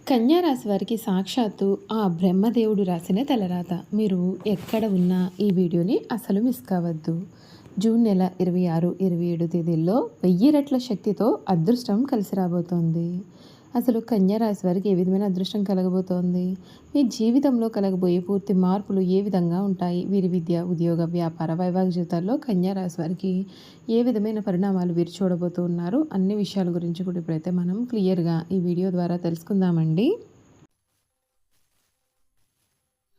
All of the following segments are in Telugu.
కన్యా రాశి వారికి సాక్షాత్తు ఆ బ్రహ్మదేవుడు రాసిన తలరాత. మీరు ఎక్కడ ఉన్నా ఈ వీడియోని అసలు మిస్ కావద్దు. జూన్ నెల 26, 27 తేదీల్లో 1000 రెట్ల శక్తితో అదృష్టం కలిసి రాబోతోంది. అసలు కన్యా రాశి వారికి ఏ విధమైన అదృష్టం కలగబోతోంది? మీ జీవితంలో కలగబోయే పూర్తి మార్పులు ఏ విధంగా ఉంటాయి? వీరి విద్య, ఉద్యోగ, వ్యాపార, వైవాహిక జీవితాల్లో కన్యా రాశి వారికి ఏ విధమైన పరిణామాలు వీరు చూడబోతూ ఉన్నారు? అన్ని విషయాల గురించి కూడా ఇప్పుడైతే మనం క్లియర్గా ఈ వీడియో ద్వారా తెలుసుకుందామండి.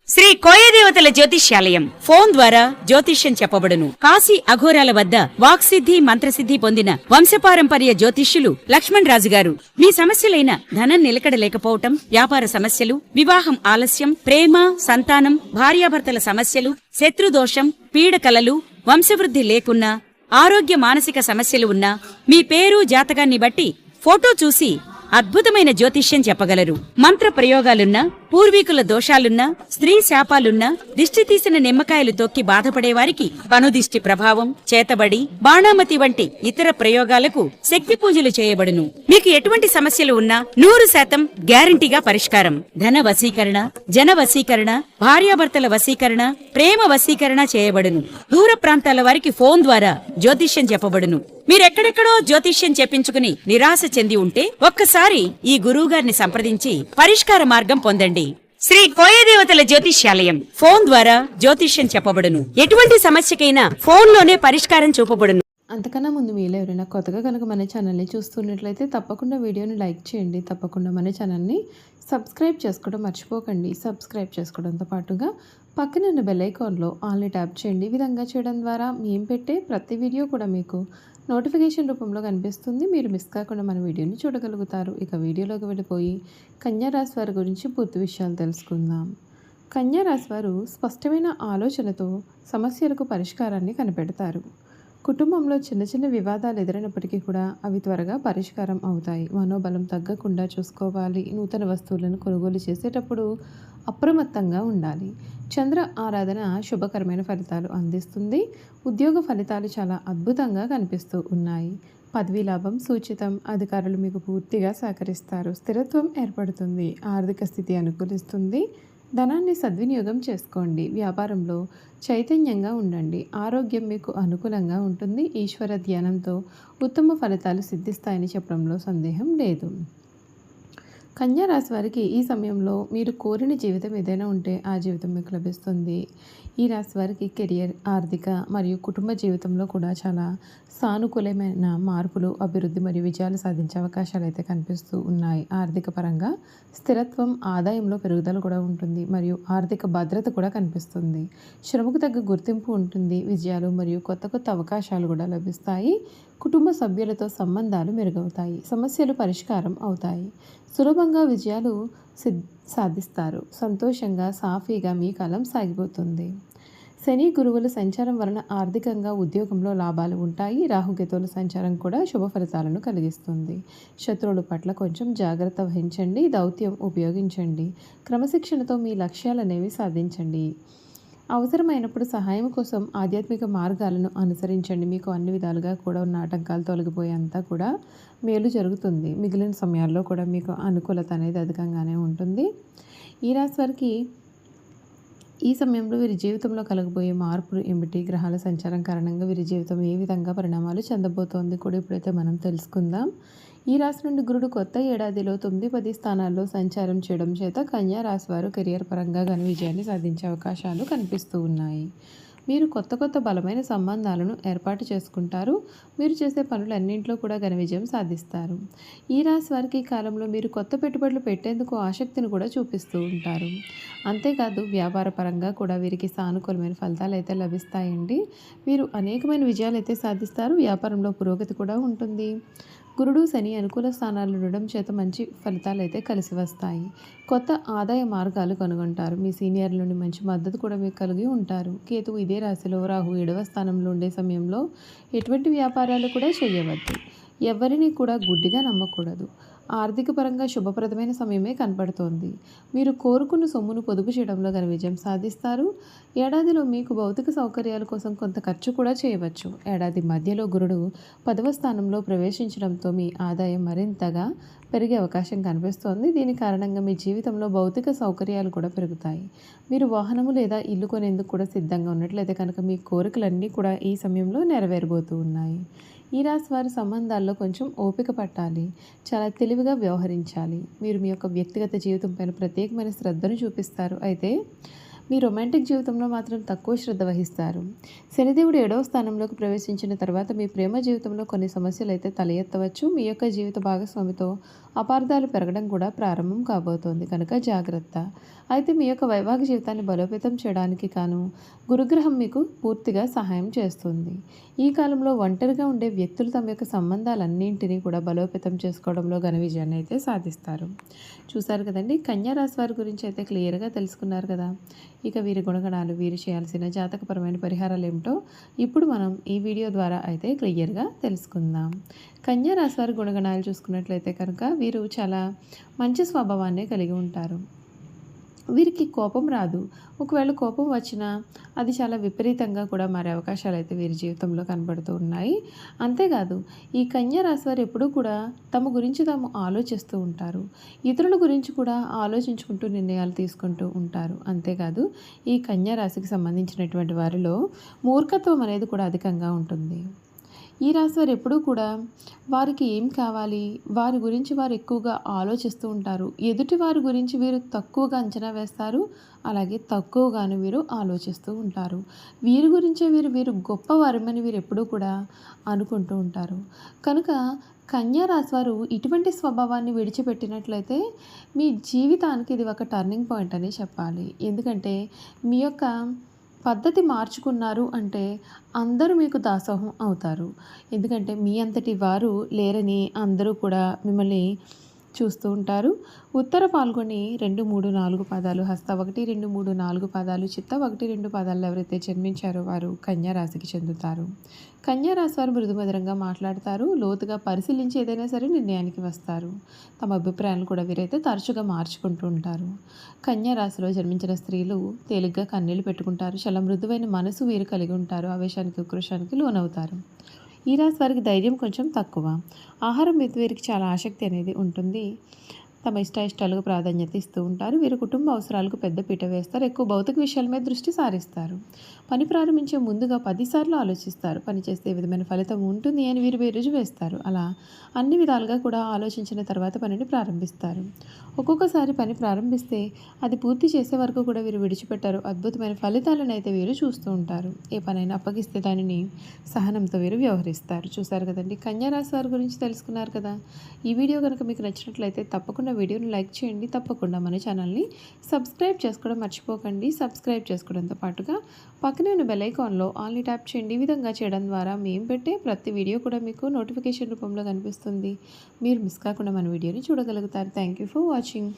శ్రీ కోయదేవతల జ్యోతిష్యాలయం ఫోన్ ద్వారా జ్యోతిష్యం చెప్పబడును. కాశీ అఘోరాల వద్ద వాక్సిద్ధి మంత్రసిద్ధి పొందిన వంశపారంపర్య జ్యోతిష్యులు లక్ష్మణ్ రాజు గారు మీ సమస్యలైన ధనం నిలకడ లేకపోవటం, వ్యాపార సమస్యలు, వివాహం ఆలస్యం, ప్రేమ, సంతానం, భార్యాభర్తల సమస్యలు, శత్రుదోషం, పీడకలలు, వంశవృద్ధి లేకున్నా, ఆరోగ్య మానసిక సమస్యలు ఉన్నా మీ పేరు జాతకాన్ని బట్టి ఫోటో చూసి అద్భుతమైన జ్యోతిష్యం చెప్పగలరు. మంత్ర ప్రయోగాలున్నా, పూర్వీకుల దోషాలున్నా, స్త్రీ శాపాలున్నా, దిష్టి తీసిన నిమ్మకాయలు తొక్కి బాధపడేవారికి పనుదిష్టి ప్రభావం, చేతబడి, బాణామతి వంటి ఇతర ప్రయోగాలకు శక్తి పూజలు చేయబడును. మీకు ఎటువంటి సమస్యలు ఉన్నా 100% గ్యారంటీగా పరిష్కారం. ధన వశీకరణ, జన వశీకరణ, భార్యాభర్తల వశీకరణ, ప్రేమ వశీకరణ చేయబడును. దూర ప్రాంతాల వారికి ఫోన్ ద్వారా జ్యోతిష్యం చెప్పబడును. మీరెక్కడెక్కడో జ్యోతిష్యం చెప్పించుకుని నిరాశ చెంది ఉంటే ఒక్కసారి ఈ గురువుగారిని సంప్రదించి పరిష్కార మార్గం పొందండి. శ్రీ కోయదేవతల జ్యోతిష్యాలయం ఫోన్ ద్వారా జ్యోతిష్యం చెప్పబడును. ఎటువంటి సమస్యకైనా ఫోన్లోనే పరిష్కారం చూపబడును. అంతకన్నా ముందు మీలో ఎవరైనా కొత్తగా కనుక మన ఛానల్ని చూస్తున్నట్లయితే తప్పకుండా వీడియోని లైక్ చేయండి. తప్పకుండా మన ఛానల్ని సబ్స్క్రైబ్ చేసుకోవడం మర్చిపోకండి. సబ్స్క్రైబ్ చేసుకోవడంతో పాటుగా పక్కన ఉన్న బెల్ ఐకాన్లో ఆల్ని ట్యాప్ చేయండి. ఈ విధంగా చేయడం ద్వారా మేము పెట్టే ప్రతి వీడియో కూడా మీకు నోటిఫికేషన్ రూపంలో కనిపిస్తుంది. మీరు మిస్ కాకుండా మన వీడియోని చూడగలుగుతారు. ఇక వీడియోలోకి వెళ్ళిపోయి కన్యా రాశి వారి గురించి పూర్తి విషయాలు తెలుసుకుందాం. కన్యా రాశి వారు స్పష్టమైన ఆలోచనతో సమస్యలకు పరిష్కారాన్ని కనిపెడతారు. కుటుంబంలో చిన్న చిన్న వివాదాలు ఎదురైనప్పటికీ కూడా అవి త్వరగా పరిష్కారం అవుతాయి. మనోబలం తగ్గకుండా చూసుకోవాలి. నూతన వస్తువులను కొనుగోలు చేసేటప్పుడు అప్రమత్తంగా ఉండాలి. చంద్ర ఆరాధన శుభకరమైన ఫలితాలు అందిస్తుంది. ఉద్యోగ ఫలితాలు చాలా అద్భుతంగా కనిపిస్తూ ఉన్నాయి. పదవీ లాభం సూచితం. అధికారులు మీకు పూర్తిగా సహకరిస్తారు. స్థిరత్వం ఏర్పడుతుంది. ఆర్థిక స్థితి అనుకూలిస్తుంది. ధనాన్ని సద్వినియోగం చేసుకోండి. వ్యాపారంలో చైతన్యంగా ఉండండి. ఆరోగ్యం మీకు అనుకూలంగా ఉంటుంది. ఈశ్వర ధ్యానంతో ఉత్తమ ఫలితాలు సిద్ధిస్తాయని చెప్పడంలో సందేహం లేదు. కన్యా రాశి వారికి ఈ సమయంలో మీరు కోరిన జీవితం ఏదైనా ఉంటే ఆ జీవితం మీకు లభిస్తుంది. ఈ రాశి వారికి కెరియర్, ఆర్థిక మరియు కుటుంబ జీవితంలో కూడా చాలా సానుకూలమైన మార్పులు, అభివృద్ధి మరియు విజయాలు సాధించే అవకాశాలు అయితే కనిపిస్తూ ఉన్నాయి. ఆర్థిక పరంగా స్థిరత్వం, ఆదాయంలో పెరుగుదల కూడా ఉంటుంది మరియు ఆర్థిక భద్రత కూడా కనిపిస్తుంది. శ్రమకు తగ్గ గుర్తింపు ఉంటుంది. విజయాలు మరియు కొత్త కొత్త అవకాశాలు కూడా లభిస్తాయి. కుటుంబ సభ్యులతో సంబంధాలు మెరుగవుతాయి. సమస్యలు పరిష్కారం అవుతాయి. సులభంగా విజయాలు సాధిస్తారు. సంతోషంగా, సాఫీగా మీ కాలం సాగిపోతుంది. శని, గురువుల సంచారం వలన ఆర్థికంగా, ఉద్యోగంలో లాభాలు ఉంటాయి. రాహుకేతువుల సంచారం కూడా శుభ ఫలితాలను కలిగిస్తుంది. శత్రువుల పట్ల కొంచెం జాగ్రత్త వహించండి. దౌత్యం ఉపయోగించండి. క్రమశిక్షణతో మీ లక్ష్యాలు అనేవి సాధించండి. అవసరమైనప్పుడు సహాయం కోసం ఆధ్యాత్మిక మార్గాలను అనుసరించండి. మీకు అన్ని విధాలుగా కూడా ఉన్న ఆటంకాలు తొలగిపోయేంతా కూడా మేలు జరుగుతుంది. మిగిలిన సమయాల్లో కూడా మీకు అనుకూలత అనేది అధికంగానే ఉంటుంది. ఈ రాశి వారికి ఈ సమయంలో వీరి జీవితంలో కలగబోయే మార్పులు ఏమిటి? గ్రహాల సంచారం కారణంగా వీరి జీవితం ఏ విధంగా పరిణామాలు చెందబోతోంది కూడా ఇప్పుడైతే మనం తెలుసుకుందాం. ఈ రాశి నుండి గురుడు కొత్త ఏడాదిలో 9, 10 స్థానాల్లో సంచారం చేయడం చేత కన్యా రాశి వారు కెరియర్ పరంగా ఘన విజయాన్ని సాధించే అవకాశాలు కనిపిస్తూ ఉన్నాయి. మీరు కొత్త కొత్త బలమైన సంబంధాలను ఏర్పాటు చేసుకుంటారు. మీరు చేసే పనులన్నింటిలో కూడా ఘన విజయం సాధిస్తారు. ఈ రాశి వారికి ఈ కాలంలో మీరు కొత్త పెట్టుబడులు పెట్టేందుకు ఆసక్తిని కూడా చూపిస్తూ ఉంటారు. అంతేకాదు వ్యాపార పరంగా కూడా వీరికి సానుకూలమైన ఫలితాలు అయితే లభిస్తాయండి. వీరు అనేకమైన విజయాలు అయితే సాధిస్తారు. వ్యాపారంలో పురోగతి కూడా ఉంటుంది. గురుడు, శని అనుకూల స్థానాలు ఉండడం చేత మంచి ఫలితాలు అయితే కలిసి వస్తాయి. కొత్త ఆదాయ మార్గాలు కనుగొంటారు. మీ సీనియర్ల నుండి మంచి మద్దతు కూడా మీకు కలిగి ఉంటారు. కేతువు ఇదే రాశిలో, రాహు 7వ స్థానంలో ఉండే సమయంలో ఎటువంటి వ్యాపారాలు కూడా చేయవద్దు. ఎవరిని కూడా గుడ్డిగా నమ్మకూడదు. ఆర్థిక పరంగా శుభప్రదమైన సమయమే కనపడుతోంది. మీరు కోరుకున్న సొమ్మును పొదుపు చేయడంలో గల విజయం సాధిస్తారు. ఏడాదిలో మీకు భౌతిక సౌకర్యాల కోసం కొంత ఖర్చు కూడా చేయవచ్చు. ఏడాది మధ్యలో గురుడు 10వ స్థానంలో ప్రవేశించడంతో మీ ఆదాయం మరింతగా పెరిగే అవకాశం కనిపిస్తోంది. దీని కారణంగా మీ జీవితంలో భౌతిక సౌకర్యాలు కూడా పెరుగుతాయి. మీరు వాహనము లేదా ఇల్లు కొనేందుకు కూడా సిద్ధంగా ఉన్నట్లయితే కనుక మీ కోరికలన్నీ కూడా ఈ సమయంలో నెరవేరబోతూ ఉన్నాయి. ఈ రాశి వారి సంబంధాల్లో కొంచెం ఓపిక పట్టాలి. చాలా తెలివిగా వ్యవహరించాలి. మీరు మీ యొక్క వ్యక్తిగత జీవితం పైన ప్రత్యేకమైన శ్రద్ధను చూపిస్తారు. అయితే మీ రొమాంటిక్ జీవితంలో మాత్రం తక్కువ శ్రద్ధ వహిస్తారు. శనిదేవుడు 7వ స్థానంలోకి ప్రవేశించిన తర్వాత మీ ప్రేమ జీవితంలో కొన్ని సమస్యలు అయితే తల ఎత్తవచ్చు. మీ యొక్క జీవిత భాగస్వామితో అపార్థాలు పెరగడం కూడా ప్రారంభం కాబోతోంది కనుక జాగ్రత్త. అయితే మీ యొక్క వైవాహిక జీవితాన్ని బలోపేతం చేయడానికి గాను గురుగ్రహం మీకు పూర్తిగా సహాయం చేస్తుంది. ఈ కాలంలో ఒంటరిగా ఉండే వ్యక్తులు తమ యొక్క సంబంధాలన్నింటినీ కూడా బలోపేతం చేసుకోవడంలో ఘన విజయాన్ని అయితే సాధిస్తారు. చూశారు కదండి, కన్యా రాశి వారి గురించి అయితే క్లియర్గా తెలుసుకున్నారు కదా. ఇక వీరి గుణగణాలు, వీరు చేయాల్సిన జాతకపరమైన పరిహారాలు ఏమిటో ఇప్పుడు మనం ఈ వీడియో ద్వారా అయితే క్లియర్గా తెలుసుకుందాం. కన్యా రాశి వారి గుణగణాలు చూసుకున్నట్లయితే కనుక వీరు చాలా మంచి స్వభావాన్ని కలిగి ఉంటారు. వీరికి కోపం రాదు. ఒకవేళ కోపం వచ్చినా అది చాలా విపరీతంగా కూడా మారే అవకాశాలు అయితే వీరి జీవితంలో కనబడుతూ ఉన్నాయి. అంతేకాదు ఈ కన్యా రాశి వారు ఎప్పుడూ కూడా తమ గురించి తాము ఆలోచిస్తూ ఉంటారు. ఇతరుల గురించి కూడా ఆలోచించుకుంటూ నిర్ణయాలు తీసుకుంటూ ఉంటారు. అంతేకాదు ఈ కన్యా రాశికి సంబంధించినటువంటి వారిలో మూర్ఖత్వం అనేది కూడా అధికంగా ఉంటుంది. ఈ రాశి వారు ఎప్పుడూ కూడా వారికి ఏం కావాలి, వారి గురించి వారు ఎక్కువగా ఆలోచిస్తూ ఉంటారు. ఎదుటి వారి గురించి వీరు తక్కువగా అంచనా వేస్తారు. అలాగే తక్కువగాను వీరు ఆలోచిస్తూ ఉంటారు. వీరి గురించే వీరు గొప్పవారమని వీరు ఎప్పుడూ కూడా అనుకుంటూ ఉంటారు. కనుక కన్యా రాశి వారు ఇటువంటి స్వభావాన్ని విడిచిపెట్టినట్లయితే మీ జీవితానికి ఇది ఒక టర్నింగ్ పాయింట్ అని చెప్పాలి. ఎందుకంటే మీ యొక్క పద్ధతి మార్చుకున్నారు అంటే అందరూ మీకు దాసోహం అవుతారు. ఎందుకంటే మీ అంతటి వారు లేరని అందరూ కూడా మిమ్మల్ని చూస్తూ ఉంటారు. ఉత్తర పాల్గొని 2, 3, 4 పాదాలు, హస్త 1, 2, 3, 4 పాదాలు, చిత్త 1, 2 పాదాలు ఎవరైతే జన్మించారో వారు కన్యా రాశికి చెందుతారు. కన్యా రాశి వారు మృదుమధురంగా మాట్లాడతారు. లోతుగా పరిశీలించి ఏదైనా సరే నిర్ణయానికి వస్తారు. తమ అభిప్రాయాలను కూడా వీరైతే తరచుగా మార్చుకుంటూ ఉంటారు. కన్యా రాశిలో జన్మించిన స్త్రీలు తేలిగ్గా కన్నీళ్లు పెట్టుకుంటారు. చాలా మృదువైన మనసు వీరు కలిగి ఉంటారు. ఆవేశానికి, ఉక్రోషానికి లోనవుతారు. ఈ రాశి వారికి ధైర్యం కొంచెం తక్కువ. ఆహారం మీద వీరికి చాలా ఆసక్తి అనేది ఉంటుంది. తమ ఇష్టాయిష్టాలకు ప్రాధాన్యత ఇస్తూ ఉంటారు. వీరు కుటుంబ అవసరాలకు పెద్ద పీట వేస్తారు. ఎక్కువ భౌతిక విషయాల మీద దృష్టి సారిస్తారు. పని ప్రారంభించే ముందుగా 10 సార్లు ఆలోచిస్తారు. పని చేస్తే ఏ విధమైన ఫలితం ఉంటుంది అని వీరు రుజువు వేస్తారు. అలా అన్ని విధాలుగా కూడా ఆలోచించిన తర్వాత పనిని ప్రారంభిస్తారు. ఒక్కొక్కసారి పని ప్రారంభిస్తే అది పూర్తి చేసే వరకు కూడా వీరు విడిచిపెట్టారు. అద్భుతమైన ఫలితాలను అయితే వీరు చూస్తూ ఉంటారు. ఏ పనైనా అప్పగిస్తే దానిని సహనంతో వీరు వ్యవహరిస్తారు. చూశారు కదండి, కన్యా రాశి వారి గురించి తెలుసుకున్నారు కదా. ఈ వీడియో కనుక మీకు నచ్చినట్లయితే తప్పకుండా వీడియోని లైక్ చేయండి. తప్పకుండా మన ఛానల్ని సబ్స్క్రైబ్ చేసుకోవడం మర్చిపోకండి. సబ్స్క్రైబ్ చేసుకోవడంతో పాటుగా పక్కనే ఉన్న బెల్ ఐకాన్లో ఆల్ని ట్యాప్ చేయండి. ఈ విధంగా చేయడం ద్వారా మేము పెట్టే ప్రతి వీడియో కూడా మీకు నోటిఫికేషన్ రూపంలో కనిపిస్తుంది. మీరు మిస్ కాకుండా మన వీడియోని చూడగలుగుతారు. Thank you for watching.